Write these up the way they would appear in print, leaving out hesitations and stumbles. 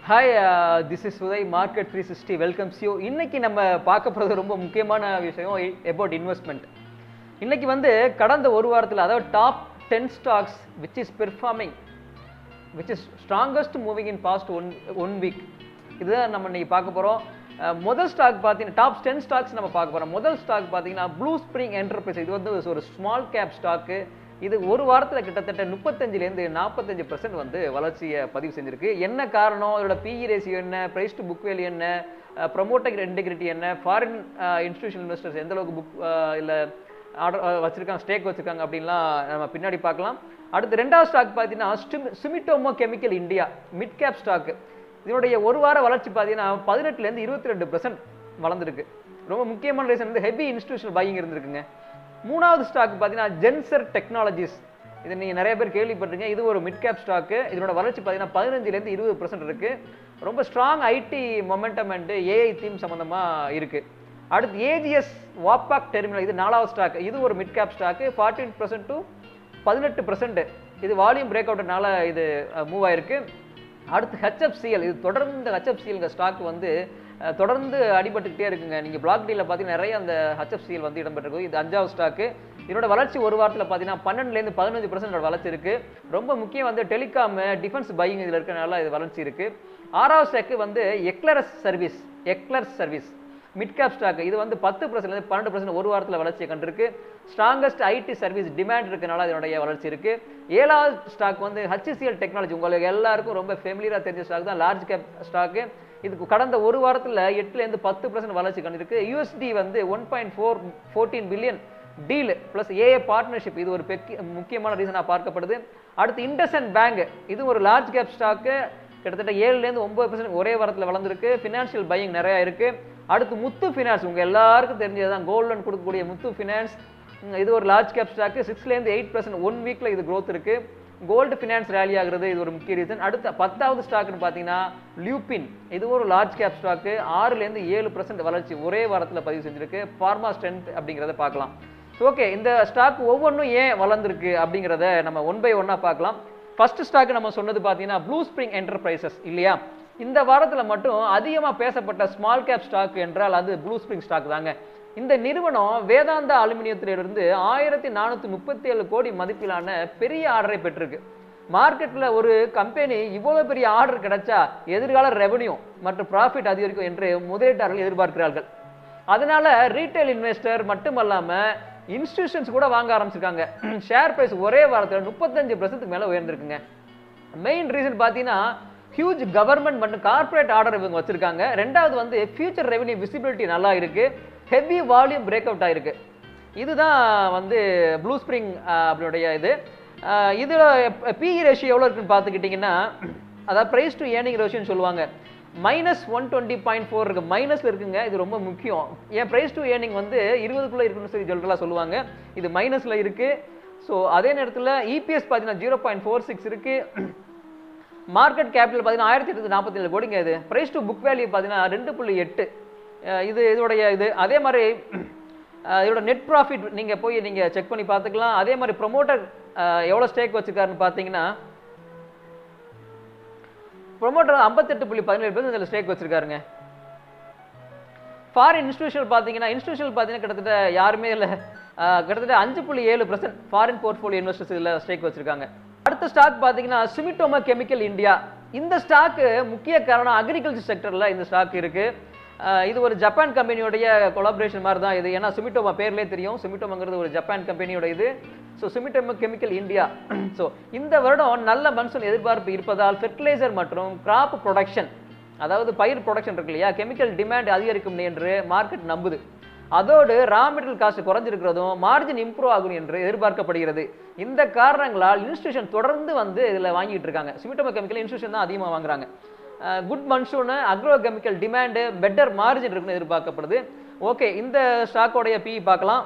Hi, this is Uday market 360 welcomes you. இன்னைக்கு நம்ம பார்க்க போகிறது ரொம்ப முக்கியமான விஷயம் அபவுட் இன்வெஸ்ட்மெண்ட். இன்னைக்கு வந்து கடந்த ஒரு வாரத்தில், அதாவது top 10 stocks which is performing, which is strongest moving in past one week, இதுதான் நம்ம இன்னைக்கு பார்க்க போகிறோம். முதல் ஸ்டாக் பார்த்தீங்கன்னா டாப் 10 ஸ்டாக்ஸ் நம்ம பார்க்க போகிறோம். முதல் ஸ்டாக் பார்த்தீங்கன்னா ப்ளூ ஸ்ப்ரிங் என்டர்பிரைஸ். இது வந்து ஒரு ஸ்மால் கேப் ஸ்டாக்கு. இது ஒரு வாரத்தில் கிட்டத்தட்ட 35லேருந்து 45% வந்து வளர்ச்சியை பதிவு செஞ்சிருக்கு. என்ன காரணம்? இதோட பிஇ ரேஷியோ என்ன, பிரைஸ் டு புக் வேல்யூ என்ன, ப்ரொமோட்டர் இன்டெகிரிட்டி என்ன, ஃபாரின் இன்ஸ்டிடியூஷனல் இன்வெஸ்டர்ஸ் எந்த அளவுக்கு புக் இல்லை ஆர்டர் வச்சிருக்காங்க, ஸ்டேக் வச்சிருக்காங்க அப்படின்லாம் நம்ம பின்னாடி பார்க்கலாம். அடுத்து ரெண்டாவது ஸ்டாக் பார்த்தீங்கன்னா Sumitomo chemical India, mid cap stock. இதனுடைய ஒரு வார வளர்ச்சி பார்த்தீங்கன்னா 18லேருந்து 22% வளர்ந்துருக்கு. ரொம்ப முக்கியமான ரீசன் வந்து ஹெவி இன்ஸ்டிடியூஷனல் பையிங் இருந்திருக்குங்க. மூணாவது ஸ்டாக் பார்த்தீங்கன்னா ஜென்சர் டெக்னாலஜிஸ். இது நீங்கள் நிறைய பேர் கேள்விப்பட்டிருக்கீங்க. இது ஒரு மிட் கேப் ஸ்டாக்கு. இதனோட வளர்ச்சி பார்த்தீங்கன்னா 15லேருந்து 20% இருக்கு. ரொம்ப strong IT momentum and AI theme சம்பந்தமாக இருக்கு. அடுத்து ஏஜிஎஸ் வாப்பாக் டெர்மினல், இது நாலாவது ஸ்டாக். இது ஒரு மிட் கேப் ஸ்டாக்கு. 14% to 18%. இது வால்யூம் பிரேக் அவுட்னால இது மூவ் ஆயிருக்கு. அடுத்து ஹெச்எஃப்சிஎல், இது தொடர்ந்து ஹெச்எஃப்சிஎல் ஸ்டாக் வந்து தொடர்ந்து அடிபட்டுக்கிட்டே இருக்குங்க. நீங்கள் பிளாக் டீல பார்த்தீங்கன்னா நிறைய அந்த ஹெச்எஃப்சிஎல் வந்து இடம்பெற்றிருக்கும். இது அஞ்சாவது ஸ்டாக்கு. இதனோட வளர்ச்சி ஒரு வாரத்தில் பார்த்தீங்கன்னா 12லேருந்து 15% வளர்ச்சி இருக்கு. ரொம்ப முக்கியம் வந்து டெலிகாம், டிஃபென்ஸ் பையிங் இதில் இருக்கிறனால இது வளர்ச்சி இருக்கு. ஆறாவது ஸ்டாக்கு வந்து eClerx service mid cap stock. இது வந்து 10%லேருந்து 12% ஒரு வாரத்தில் வளர்ச்சியை கண்டிருக்கு. ஸ்ட்ராங்கஸ்ட் ஐடி சர்வீஸ் டிமாண்ட் இருக்கனால இதனுடைய வளர்ச்சி இருக்கு. ஏழாவது ஸ்டாக் வந்து ஹெச்சிசிஎல் டெக்னாலஜி. உங்களுக்கு எல்லாருக்கும் ரொம்ப ஃபெமிலியராக தெரிஞ்ச ஸ்டாக் தான், லார்ஜ் கேப் ஸ்டாக்கு. இதுக்கு கடந்த ஒரு வாரத்தில் 8லேருந்து 10% வளர்ச்சி கண்டிருக்கு. யூஎஸ்டி வந்து 1.14 billion deal plus AA partnership, இது ஒரு முக்கியமான ரீசனாக பார்க்கப்படுது. அடுத்து இண்டஸ்இண்ட் பேங்க், இது ஒரு லார்ஜ் கேப் ஸ்டாக்கு. கிட்டத்தட்ட 7லேருந்து 9% ஒரே வாரத்தில் வளர்ந்துருக்கு. ஃபினான்ஷியல் பையிங் நிறையா இருக்கு. அடுத்து முத்து ஃபினான்ஸ், உங்கள் எல்லாருக்கும் தெரிஞ்சதுதான், கோல்ட் லோன் கொடுக்கக்கூடிய முத்து ஃபினான்ஸ். இது ஒரு லார்ஜ் கேப் ஸ்டாக்கு. 6லேருந்து 8% ஒன் வீக்கில் இது க்ரோத் இருக்கு. கோல்டு ஃபினான்ஸ் ரேலி ஆகுறது இது ஒரு முக்கிய ரீசன். அடுத்த 10வது ஸ்டாக்னு பார்த்தீங்கன்னா லியூபின், இது ஒரு லார்ஜ் கேப் ஸ்டாக்கு. 6லேருந்து 7% வளர்ச்சி ஒரே வாரத்தில் பதிவு செஞ்சிருக்கு. ஃபார்மா ஸ்ட்ரென்த் அப்படிங்கிறத பார்க்கலாம். ஓகே, இந்த ஸ்டாக் ஒவ்வொன்றும் ஏன் வளர்ந்துருக்கு அப்படிங்கிறத நம்ம ஒன் பை ஒன்னாக பார்க்கலாம். ஃபர்ஸ்ட் ஸ்டாக் நம்ம சொன்னது பார்த்தீங்கன்னா ப்ளூ ஸ்ப்ரிங் என்டர்பிரைசஸ் இல்லையா. இந்த வாரத்தில் மட்டும் அதிகமாக பேசப்பட்ட ஸ்மால் கேப் ஸ்டாக் என்றால் அது ப்ளூ ஸ்ப்ரிங் ஸ்டாக் தாங்க. இந்த நிறுவனம் வேதாந்தா அலுமினியத்திலிருந்து 1437 கோடி மதிப்பிலான பெரிய ஆர்டரை பெற்றிருக்கு. மார்க்கெட்டில் ஒரு கம்பெனி இவ்வளவு பெரிய ஆர்டர் கிடைச்சா எதிர்கால ரெவன்யூ மற்றும் ப்ராஃபிட் அதிகரிக்கும் என்று முதலீட்டாளர்கள் எதிர்பார்க்கிறார்கள். அதனால ரீட்டைல் இன்வெஸ்டர் மட்டுமல்லாம இன்ஸ்டிடியூஷன்ஸ் கூட வாங்க ஆரம்பிச்சிருக்காங்க. ஷேர் பிரைஸ் ஒரே வாரத்தில் 35% மேல உயர்ந்திருக்குங்க. மெயின் ரீசன் பார்த்தீங்கன்னா ஹியூஜ் கவர்மெண்ட் மற்றும் கார்பரேட் ஆர்டர் இவங்க வச்சிருக்காங்க. ரெண்டாவது வந்து ஃபியூச்சர் ரெவன்யூ விசிபிலிட்டி நல்லா இருக்கு. ஹெவி வால்யூம் பிரேக் அவுட் ஆயிருக்கு. இதுதான் வந்து ப்ளூ ஸ்ப்ரிங் அப்படினுடைய இது. இதில் பிஇ ரேஷியோ எவ்வளோ இருக்குன்னு பார்த்துக்கிட்டிங்கன்னா, அதாவது ப்ரைஸ் டு ஏர்னிங் ரேஷியோன்னு சொல்லுவாங்க, -120.4 இருக்கு. மைனஸில் இருக்குங்க. இது ரொம்ப முக்கியம். ஏன் ப்ரைஸ் டு ஏர்னிங் வந்து 20க்குள்ளே இருக்குன்னு சொல்லி ஜென்ரலாக சொல்லுவாங்க. இது மைனஸில் இருக்கு. ஸோ அதே நேரத்தில் இபிஎஸ் பார்த்தீங்கன்னா 0.46 இருக்கு. மார்க்கெட் கேபிட்டல் பார்த்தீங்கன்னா 1847 கோடிங்க. இது ப்ரைஸ் டு புக் வேல்யூ பார்த்தீங்கன்னா 2.8. இது இதோடைய இது. அதே மாதிரி இதோட நெட் ப்ராஃபிட் நீங்கள் போய் நீங்கள் செக் பண்ணி பார்த்துக்கலாம். அதே மாதிரி ப்ரொமோட்டர் எவ்வளோ ஸ்டேக் வச்சிருக்காருன்னு பார்த்தீங்கன்னா, ப்ரொமோட்டர் 58.17% இதில் ஸ்டேக் வச்சிருக்காருங்க. ஃபாரின் இன்ஸ்டிடியூஷனல் பார்த்தீங்கன்னா கிட்டத்தட்ட யாருமே இல்லை, கிட்டத்தட்ட 5.7% ஃபாரின் போர்ட்ஃபோலியோ இன்வெஸ்டர்ஸ் இதில் ஸ்டேக் வச்சிருக்காங்க. அடுத்த ஸ்டாக் பார்த்தீங்கன்னா சுமிட்டோமோ கெமிக்கல் இந்தியா. இந்த ஸ்டாக்கு முக்கிய காரணம் அக்ரிகல்ச்சர் செக்டரில் இந்த ஸ்டாக் இருக்கு. இது ஒரு ஜப்பான் கம்பெனியோடைய கொலாபரேஷன் மாதிரி தான் இது. ஏன்னா சுமிட்டோமா பேர்லேயே தெரியும், சுமிட்டோமாங்கிறது ஒரு ஜப்பான் கம்பெனியோட இது. So Sumitomo chemical India. So இந்த வருடம் நல்ல மன்சூன் எதிர்பார்ப்பு இருப்பதால் ஃபெர்டிலைசர் மற்றும் கிராப் ப்ரொடக்ஷன், அதாவது பயிர் ப்ரொடக்ஷன் இருக்கு இல்லையா, கெமிக்கல் டிமாண்ட் அதிகரிக்கும் என்று மார்க்கெட் நம்புது. அதோடு ரா மெட்டீரியல் காஸ்ட் குறைஞ்சிருக்கிறதும் மார்ஜின் இம்ப்ரூவ் ஆகும் என்று எதிர்பார்க்கப்படுகிறது. இந்த காரணங்களால் இன்ஸ்டிடியூஷன் தொடர்ந்து வந்து இதில் வாங்கிட்டு இருக்காங்க. சுமிட்டோமோ கெமிக்கல் இன்ஸ்டிடியூஷன் தான் அதிகமாக வாங்குறாங்க. Good monsoon, agro chemical demand, better margin இருக்குன்னு எதிர்பார்க்கப்படுது. ஓகே, இந்த ஸ்டாக்கோடைய பிஇ பார்க்கலாம்.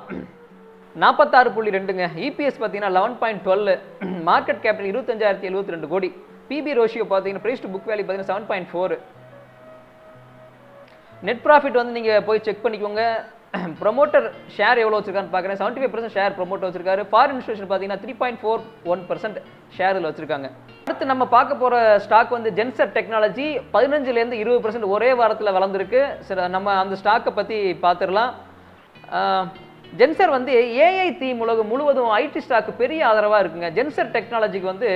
46.2ங்க. இபிஎஸ் பார்த்தீங்கன்னா 11.12. மார்க்கெட் கேபிட்டல் 25,072 கோடி. பிபி ரேஷியோ பார்த்தீங்கன்னா பிரைஸ் டு புக் வேல்யூ பார்த்தீங்கன்னா 7.4. நெட் ப்ராஃபிட் வந்து நீங்கள் போய் செக் பண்ணிக்கோங்க. ப்ரொமோட்டர் ஷேர் எவ்வளோ வச்சிருக்கான்னு பார்க்குறேன். 75% ஷேர் ப்ரொமோட்டர் வச்சிருக்காரு. ஃபாரின் இன்வெஸ்டர்ஸ் பார்த்தீங்கன்னா 3.41% ஷேர் இதில் வச்சிருக்காங்க. அடுத்து நம்ம பார்க்க போகிற ஸ்டாக் வந்து ஜென்சர் டெக்னாலஜி 15% 20% ஒரே வாரத்தில் வளர்ந்துருக்கு. சரி, நம்ம அந்த ஸ்டாக்கை பற்றி பார்த்துடலாம். ஜென்சர் வந்து ஏஐ தீம் உலகம் முழுவதும் ஐடி ஸ்டாக்கு பெரிய ஆதரவாக இருக்குங்க. ஜென்சர் டெக்னாலஜிக்கு வந்து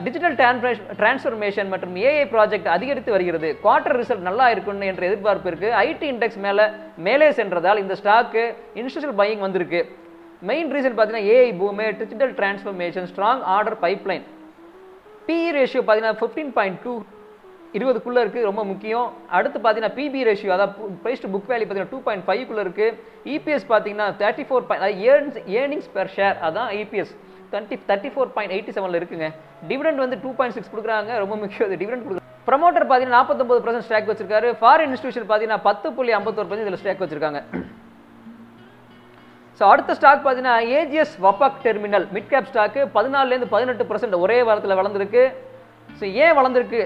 டிஜிட்டல் டிரான்ஸ்ஃபர்மேஷன் மற்றும் ஏஐ ப்ராஜெக்ட் அதிகரித்து வருகிறது. குவார்டர் ரிசல்ட் நல்லா இருக்குன்னு என்ற எதிர்பார்ப்பு இருக்கு. ஐடி இண்டெக்ஸ் மேலே சென்றதால் இந்த ஸ்டாக்கு இன்ஸ்டிடியூஷனல் பையிங் வந்திருக்கு. மெயின் ரீசன் பார்த்தீங்கன்னா AI boom, digital transformation, strong order pipeline. PE ratio பார்த்தீங்கன்னா 15.2 20க்குள்ளே இருக்குது, ரொம்ப முக்கியம். அடுத்து பார்த்தீங்கன்னா பிபி ரேஷியோ, அதாவது ப்ரைஸ் டு புக் வேல்யூ பார்த்தீங்கன்னா 2.5க்குள்ளே இருக்குது. இபிஎஸ் பார்த்தீங்கன்னா 34 ஏர்னிங்ஸ் பெர் ஷேர், அதான் இபிஎஸ் 34.87 இருக்குங்க. டிவிடெண்ட் வந்து 2.6 கொடுக்குறாங்க, ரொம்ப முக்கியம் டிவிடெண்ட் கொடுக்குறாங்க. ப்ரமோட்டர் பார்த்தீங்கன்னா 49% ஸ்டாக் வச்சிருக்காரு. ஃபாரின் இன்ஸ்டிடியூஷன் பார்த்தீங்கன்னா 10.51% இதில் ஸ்டாக் வச்சிருக்காங்க. ஸோ அடுத்த ஸ்டாக் பார்த்தீங்கன்னா AGS Wabag terminal mid cap stock 14% 18% ஒரே வாரத்தில் வளர்ந்துருக்கு. ஸோ ஏன் வளர்ந்துருக்கு?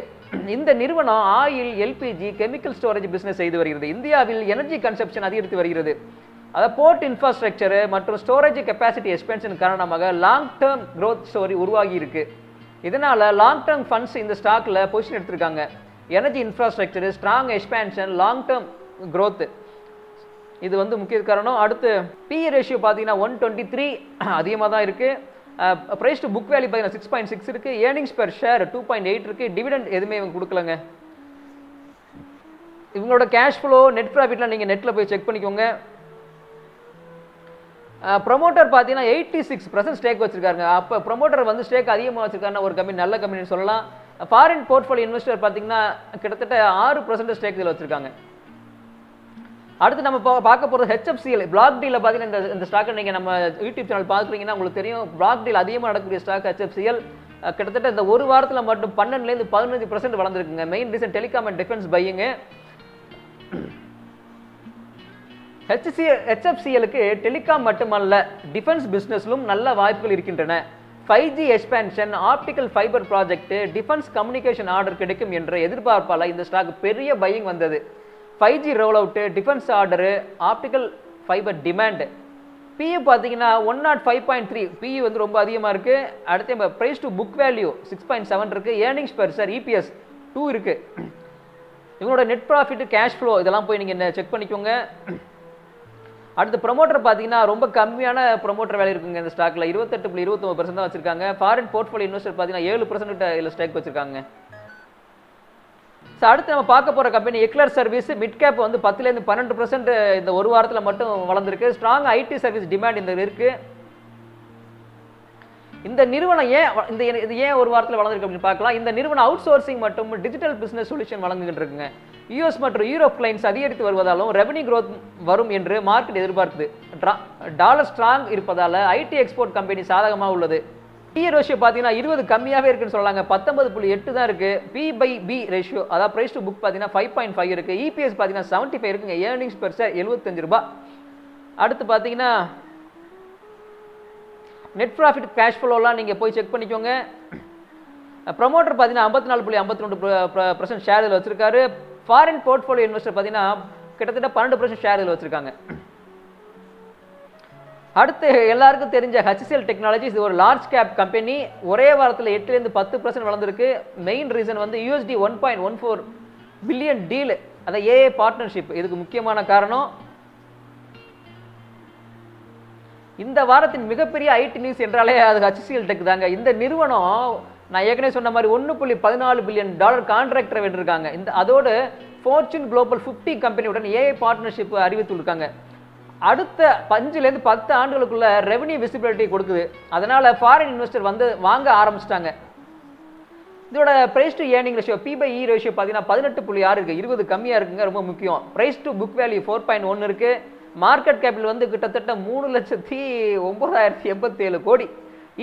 இந்த நிறுவனம் oil, LPG, chemical storage business செய்து வருகிறது. இந்தியாவில் எனர்ஜி கன்சப்ஷன் அதிகரித்து வருகிறது. அதாவது போர்ட் இன்ஃப்ராஸ்ட்ரக்சர் மற்றும் ஸ்டோரேஜ் கெப்பாசிட்டி எக்ஸ்பென்ஷன் காரணமாக லாங் டேர்ம் க்ரோத் ஸ்டோரி உருவாகி இருக்கு. இதனால லாங் டேர்ம் ஃபண்ட்ஸ் இந்த ஸ்டாக்ல பொசிஷன் எடுத்திருக்காங்க. Energy infrastructure, strong expansion, long term growth, இது வந்து முக்கிய காரணம். அடுத்து பிஇ ரேஷியோ பார்த்தீங்கன்னா 123 அதிகமாக தான் இருக்கு. பிரைஸ் டு புக் வேல்யூ பார்த்தீங்கன்னா 6.6 இருக்கு. ஏர்னிங்ஸ் பெர் ஷேர் 2.8 இருக்கு. டிவிடெண்ட் எதுவுமே இவங்க கொடுக்கலங்க. இவங்களோட கேஷ் ஃப்ளோ, நெட் ப்ராஃபிட்லாம் நீங்கள் நெட்டில் போய் செக் பண்ணிக்கோங்க. ப்ரொமோட்டர் பார்த்தீங்கன்னா 86% ஸ்டேக் வச்சிருக்காங்க. அப்போ ப்ரொமோட்டர் வந்து ஸ்டேக் அதிகமாக வச்சிருக்காருன்னா ஒரு கம்பெனி நல்ல கம்பெனின்னு சொல்லலாம். ஃபாரின் போர்ட்ஃபோலியோ இன்வெஸ்டர் பார்த்தீங்கன்னா கிட்டத்தட்ட 6% ஸ்டேக் இதில் வச்சிருக்காங்க. அடுத்து நம்ம பார்க்க போகிறது ஹெச்எஃப்சிஎல். பிளாக் டீல பார்த்தீங்கன்னா இந்த ஸ்டாக்கை நீங்கள் நம்ம யூடியூப் சேனல் பார்க்குறீங்கன்னா உங்களுக்கு தெரியும். பிளாக் டீல் அதிகமாக நடக்கக்கூடிய ஸ்டாக் ஹெச்எஃப்சிஎல். கிட்டத்தட்ட இந்த ஒரு வாரத்தில் மட்டும் 12% 15% வளர்ந்துருக்குங்க. Main reason telecom and defence பையிங்கு. ஹெச்எஃப்சிஎலுக்கு டெலிகாம் மட்டுமல்ல, டிஃபென்ஸ் பிஸ்னஸ்லும் நல்ல வாய்ப்புகள் இருக்கின்றன. 5G expansion, optical fibre project, defence communication order கிடைக்கும் என்ற எதிர்பார்ப்பால் இந்த ஸ்டாக் பெரிய பையிங் வந்தது. 5G roll out, defence order, optical fibre demand. PE பார்த்தீங்கன்னா 105.3, பிஇ வந்து ரொம்ப அதிகமாக இருக்குது. அடுத்து ப்ரைஸ் டு புக் வேல்யூ 6.7 இருக்குது. ஏர்னிங்ஸ் பெர் ஷேர் இபிஎஸ் 2 இருக்குது. இவங்களோட நெட் ப்ராஃபிட், கேஷ் ஃப்ளோ இதெல்லாம் போய் நீங்கள் செக் பண்ணிக்கோங்க. அடுத்து ப்ரொமோட்டர் பார்த்தீங்கன்னா ரொம்ப கம்மியான ப்ரொமோட்டர் வேலை இருக்குங்க இந்த ஸ்டாக்ல. 28.29% தான் வச்சிருக்காங்க. ஃபாரின் போர்ட்ஃபோலியோ இன்வெஸ்டர் பார்த்தீங்கன்னா 7% இதில் ஸ்டாக் வச்சிருக்காங்க. ஸோ அடுத்து நம்ம பார்க்க போகிற company eclair service. Mid gap வந்து 10% 12% இந்த ஒரு வாரத்தில் மட்டும் வளர்ந்துருக்கு. ஸ்ட்ராங் ஐடி சர்வீஸ் டிமாண்ட் இந்த இருக்கு. இந்த நிறுவனம் இது ஏன் ஒரு வாரத்தில் வளர்ந்துருக்கு அப்படின்னு பார்க்கலாம். இந்த நிறுவனம் அவுட் சோர்சிங் மற்றும் டிஜிட்டல் பிசினஸ் சொல்யூஷன் வழங்குகிட்டு இருக்குங்க. யூஎஸ் மற்றும் யூரோப் கிளைண்ட்ஸ் அதிகரித்து வருவதாலும் ரெவன்யூ க்ரோத் வரும் என்று மார்க்கெட் எதிர்பார்க்குது. டாலர் ஸ்ட்ராங் இருப்பதால் ஐடி எக்ஸ்போர்ட் கம்பெனி சாதகமாக உள்ளது. பிஇ ரேஷியோ பார்த்தீங்கன்னா 20 கம்மியாகவே இருக்குன்னு சொல்லாங்க. 19.8 தான் இருக்கு. பி/பி ரேஷியோ, அதாவது பிரைஸ் டு புக் பார்த்தீங்கன்னா 5.5 இருக்கு. இபிஎஸ் பார்த்தீங்கன்னா 75 இருக்குங்க. ஏர்னிங்ஸ் பெர் ஷேர் 75 ரூபாய். அடுத்து பார்த்தீங்கன்னா நெட் ப்ராஃபிட், கேஷ் ஃப்ளோலாம் நீங்கள் போய் செக் பண்ணிக்கோங்க. ப்ரொமோட்டர் பார்த்தீங்கன்னா 54.52% ஷேர் இதில் வச்சிருக்காரு. ஃபாரின் போர்ட்ஃபோலியோ இன்வெஸ்டர் பார்த்தீங்கன்னா கிட்டத்தட்ட 12% ஷேர் இதில் வச்சிருக்காங்க. அடுத்து எல்லாருக்கும் தெரிஞ்ச ஹெச்சிஎல் டெக்னாலஜிஸ், இது ஒரு லார்ஜ் கேப் கம்பெனி. ஒரே வாரத்தில் 8% 10% வளர்ந்துருக்கு. மெயின் ரீசன் வந்து USD 1.14 பில்லியன் டீல், அதான் ஏஏ பார்ட்னர்ஷிப், இதுக்கு முக்கியமான காரணம். இந்த வாரத்தின் மிகப்பெரிய ஐடி நியூஸ் என்றாலே அது ஹெச்சிஎல் டெக் தாங்க. இந்த நிறுவனம் நான் ஏற்கனவே சொன்ன மாதிரி $1.14 பில்லியன் கான்ட்ராக்டரை வென்றிருக்காங்க. அதோடு ஃபார்ச்சூன் குளோபல் 50 கம்பெனியுடன் ஏஐ பார்ட்னர்ஷிப் அறிவித்துள்ளாங்க. அடுத்த 5 to 10 ஆண்டுகளுக்குள்ள ரெவன்யூ விசிபிலிட்டி கொடுக்குது. அதனால ஃபாரின் இன்வெஸ்டர் வந்து வாங்க ஆரம்பிச்சிட்டாங்க. இதோட price to earning ratio, P E ratio பார்த்தீங்கன்னா 18.6 இருக்கு. 20 கம்மியாக இருக்குங்க, ரொம்ப முக்கியம். பிரைஸ் டு புக் வேல்யூ 4.1 இருக்கு. மார்க்கெட் கேபிட்டல் வந்து கிட்டத்தட்ட 3,09,087 கோடி.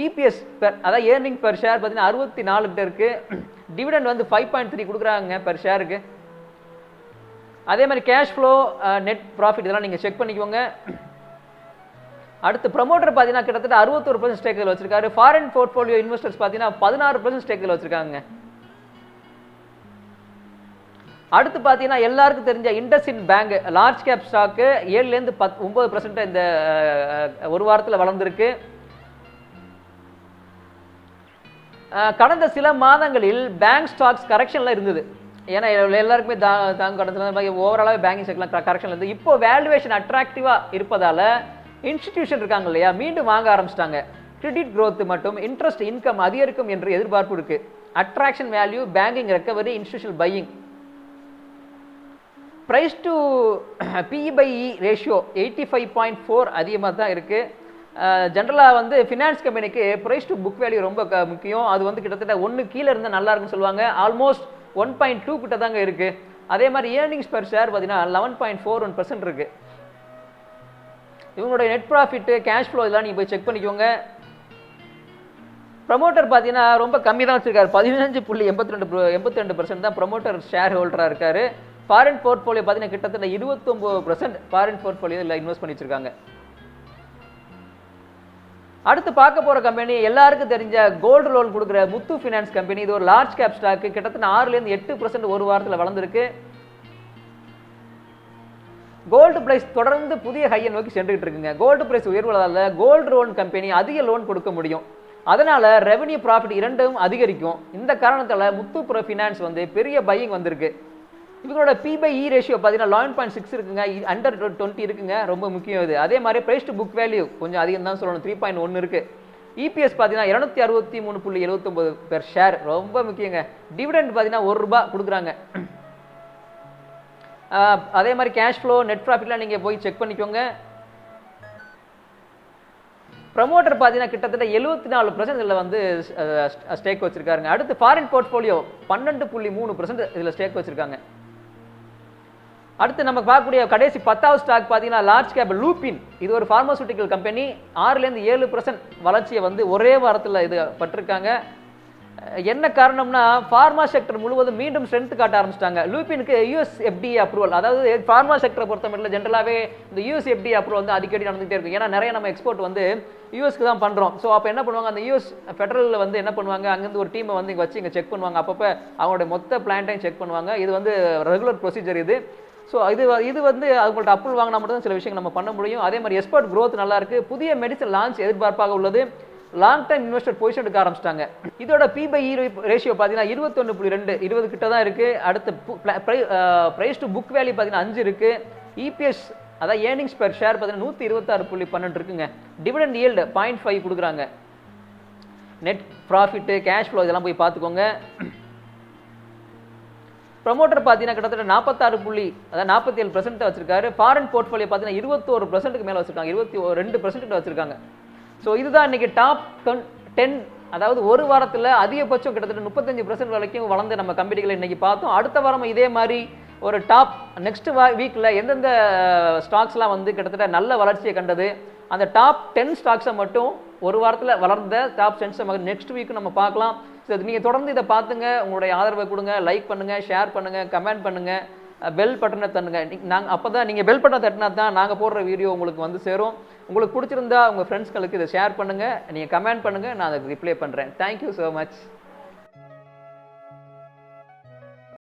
இபிஎஸ் அதாவது ஏர்னிங் பெர் ஷேர் பார்த்தீங்கன்னா 64 கிட்ட இருக்கு. டிவிடெண்ட் வந்து 5.3 கொடுக்குறாங்க பெர் ஷேருக்கு. அதே மாதிரி கேஷ் ஃப்ளோ, நெட் ப்ராஃபிட் இதெல்லாம் நீங்கள் செக் பண்ணிக்கோங்க. அடுத்து ப்ரொமோட்டர் பார்த்தீங்கன்னா கிட்டத்தட்ட 61% ஸ்டேக் இதில் வச்சிருக்காரு. ஃபாரின் போர்ட்ஃபோலியோ இன்வெஸ்டர்ஸ் பார்த்தீங்கன்னா 16% ஸ்டேக் இதில் வச்சிருக்காங்க. அடுத்து பார்த்தீங்கன்னா எல்லாருக்கும் தெரிஞ்ச IndusInd bank large cap stock 7லேருந்து 9% இந்த ஒரு வாரத்தில் வளர்ந்துருக்கு. கடந்த சில மாதங்களில் பேங்க் ஸ்டாக்ஸ் கரெக்ஷன்ல இருந்தது. ஏன்னா எல்லாருக்குமே தாங்க கடந்த ஓவராலாக பேங்கிங் செக்டர்லாம் கரெக்ஷன்ல இருந்து இப்போ வேல்யூவேஷன் அட்ராக்டிவா இருப்பதால இன்ஸ்டிடியூஷன் இருக்காங்க இல்லையா, மீண்டும் வாங்க ஆரம்பிச்சிட்டாங்க. கிரெடிட் growth மற்றும் இன்ட்ரெஸ்ட் இன்கம் அதிகரிக்கும் என்று எதிர்பார்ப்பு இருக்கு. Attraction value, banking recovery, institutional buying. Price to PE/E ratio 85.4 அதிகமாக தான் இருக்கு. ஜென்ரலாக வந்து ஃபினான்ஸ் கம்பெனிக்கு பிரைஸ் டு புக் வேல்யூ ரொம்ப முக்கியம். அது வந்து கிட்டத்தட்ட 1 கீழே இருந்தால் நல்லா இருக்குன்னு சொல்லுவாங்க. ஆல்மோஸ்ட் 1.2 கிட்ட தாங்க இருக்கு. அதே மாதிரி ஏர்னிங்ஸ் பெர் ஷேர் பார்த்தீங்கன்னா 11.41% இருக்கு. இவங்களுடைய நெட் ப்ராஃபிட், கேஷ் ஃப்ளோ இதெல்லாம் நீங்கள் போய் செக் பண்ணிக்கோங்க. ப்ரமோட்டர் பார்த்தீங்கன்னா ரொம்ப கம்மி தான் வச்சிருக்காரு. 15.82% தான் ப்ரமோட்டர் ஷேர் ஹோல்டராக இருக்காரு. ஃபாரின் போர்ட்ஃபோலியோ பார்த்தீங்கன்னா கிட்டத்தட்ட 29% ஃபாரின் போர்ட்ஃபோலியோ இதில் இன்வெஸ்ட் பண்ணி வச்சிருக்காங்க. அடுத்து பார்க்க போற கம்பெனி எல்லாருக்கும் தெரிஞ்ச கோல்டு லோன் கொடுக்குற முத்து ஃபினான்ஸ் கம்பெனி. இது ஒரு லார்ஜ் கேப் ஸ்டாக். கிட்டத்தட்ட 6லேருந்து 8% ஒரு வாரத்தில் வளர்ந்துருக்கு. கோல்டு பிரைஸ் தொடர்ந்து புதிய ஹையை நோக்கி சென்றுகிட்டு இருக்குங்க. கோல்டு பிரைஸ் உயர்வதால கோல்டு லோன் கம்பெனி அதிக லோன் கொடுக்க முடியும். அதனால ரெவன்யூ ப்ராஃபிட் இரண்டும் அதிகரிக்கும். இந்த காரணத்தால முத்து ஃபினான்ஸ் வந்து பெரிய பையிங் வந்திருக்கு. இவங்களோட P/E ரேஷியோ பார்த்தீங்கன்னா 11.6 இருக்குங்க. அண்டர் 20 இருக்குங்க. ரொம்ப முக்கியம் இது. அதே மாதிரி பிரைஸ் டு புக் வேல்யூ கொஞ்சம் அதிகம் தான் சொல்லணும், 3.1 இருக்கு. EPS பார்த்தீங்கன்னா 263.79 பெர் ஷேர், ரொம்ப முக்கியங்க. டிவிடெண்ட் பார்த்தீங்கன்னா ₹1 கொடுக்குறாங்க. அதே மாதிரி கேஷ் ஃப்ளோ, நெட் ப்ராஃபிட்லாம் நீங்கள் போய் செக் பண்ணிக்கோங்க. ப்ரமோட்டர் பார்த்தீங்கன்னா கிட்டத்தட்ட 74% இதில் வந்து ஸ்டேக் வச்சிருக்காருங்க. அடுத்து ஃபாரின் போர்ட்ஃபோலியோ 12.3% இதில் ஸ்டேக் வச்சிருக்காங்க. அடுத்து நம்ம பார்க்கக்கூடிய கடைசி 10வது ஸ்டாக் பார்த்தீங்கன்னா லார்ஜ் கேப் லூபின். இது ஒரு ஃபார்மசூட்டிக்கல் கம்பெனி. 6லேருந்து 7% வளர்ச்சியை வந்து ஒரே வாரத்தில் இது பட்டிருக்காங்க. என்ன காரணம்னா ஃபார்மா செக்டர் முழுவதும் மீண்டும் ஸ்ட்ரென்த் காட்ட ஆரம்பிச்சிட்டாங்க. லூபினுக்கு US FDA அப்ரூவல், அதாவது ஃபார்மா செக்டரை பொறுத்த மட்டும் ஜென்ரலாகவே இந்த US FDA அப்ரூவல் வந்து அடிக்கடி நடந்துகிட்டே இருக்கும். ஏன்னா நிறைய நம்ம எக்ஸ்போர்ட் வந்து யூஎஸ்க்கு தான் பண்ணுறோம். ஸோ அப்போ என்ன பண்ணுவாங்க, அந்த US ஃபெடரலில் வந்து என்ன பண்ணுவாங்க, அங்கேருந்து ஒரு டீமை வந்து இங்கே வச்சு இங்கே செக் பண்ணுவாங்க. அப்பப்போ அவங்களுடைய மொத்த பிளான்ட்டையும் செக் பண்ணுவாங்க. இது வந்து ரெகுலர் ப்ரொசீஜர் இது. ஸோ இது வந்து அவங்கள்ட்ட அப்ரூவல் வாங்கினா மட்டும் தான் சில விஷயங்கள் நம்ம பண்ண முடியும். அதே மாதிரி எக்ஸ்போர்ட் growth நல்லா இருக்கு. புதிய மெடிசன் லான்ச் எதிர்பார்ப்பாக உள்ளது. லாங் டைம் இன்வெஸ்டர் பொசிஷன் எடுக்க ஆரம்பிச்சிட்டாங்க. இதோட P/E ரேஷியோ பார்த்தீங்கன்னா 21.2 20 கிட்ட தான் இருக்கு. அடுத்து பிரைஸ் டு புக் வேல்யூ பார்த்தீங்கன்னா 5 இருக்கு. EPS அதாவது ஏர்னிங்ஸ் பெர் ஷேர் பார்த்தீங்கன்னா 126.12 இருக்குங்க. டிவிடெண்ட் yield 0.5 கொடுக்குறாங்க. நெட் ப்ராஃபிட், கேஷ் ஃப்ளோ இதெல்லாம் போய் பார்த்துக்கோங்க. ப்ரமோட்டர் பார்த்தீங்கன்னா கிட்டத்தட்ட 47% வச்சிருக்காரு. ஃபாரின் போர்ட்ஃபோலியோ பார்த்தீங்கன்னா 21%க்கு மேலே வச்சிருக்காங்க. 22% வச்சிருக்காங்க. ஸோ இதுதான் இன்னைக்கு டாப் 10, அதாவது ஒரு வாரத்தில் அதிகபட்சம் கிட்டத்தட்ட 35% வரைக்கும் வளர்ந்து நம்ம கம்பெனிகளை இன்னைக்கு பார்த்தோம். அடுத்த வாரம் இதே மாதிரி ஒரு டாப் நெக்ஸ்ட் வீக்கில் எந்தெந்த ஸ்டாக்ஸ்லாம் வந்து கிட்டத்தட்ட நல்ல வளர்ச்சியை கண்டது, அந்த டாப் 10 ஸ்டாக்ஸை மட்டும் ஒரு வாரத்தில் வளர்ந்த டாப் 10 நெக்ஸ்ட் வீக் நம்ம பார்க்கலாம். ஸோ நீங்கள் தொடர்ந்து இதை பார்த்துங்க, உங்களுடைய ஆதரவை கொடுங்க, லைக் பண்ணுங்கள், ஷேர் பண்ணுங்கள், கமெண்ட் பண்ணுங்கள், பெல் பட்டனை தட்டுங்க. அப்போ தான் நீங்கள் பெல் பட்டனை தட்டினா தான் நாங்கள் போடுற வீடியோ உங்களுக்கு வந்து சேரும். உங்களுக்கு பிடிச்சிருந்தா உங்கள் ஃப்ரெண்ட்ஸ்களுக்கு இதை ஷேர் பண்ணுங்கள், நீங்கள் கமெண்ட் பண்ணுங்கள், நான் அதுக்கு ரிப்ளை பண்ணுறேன். Thank you so much.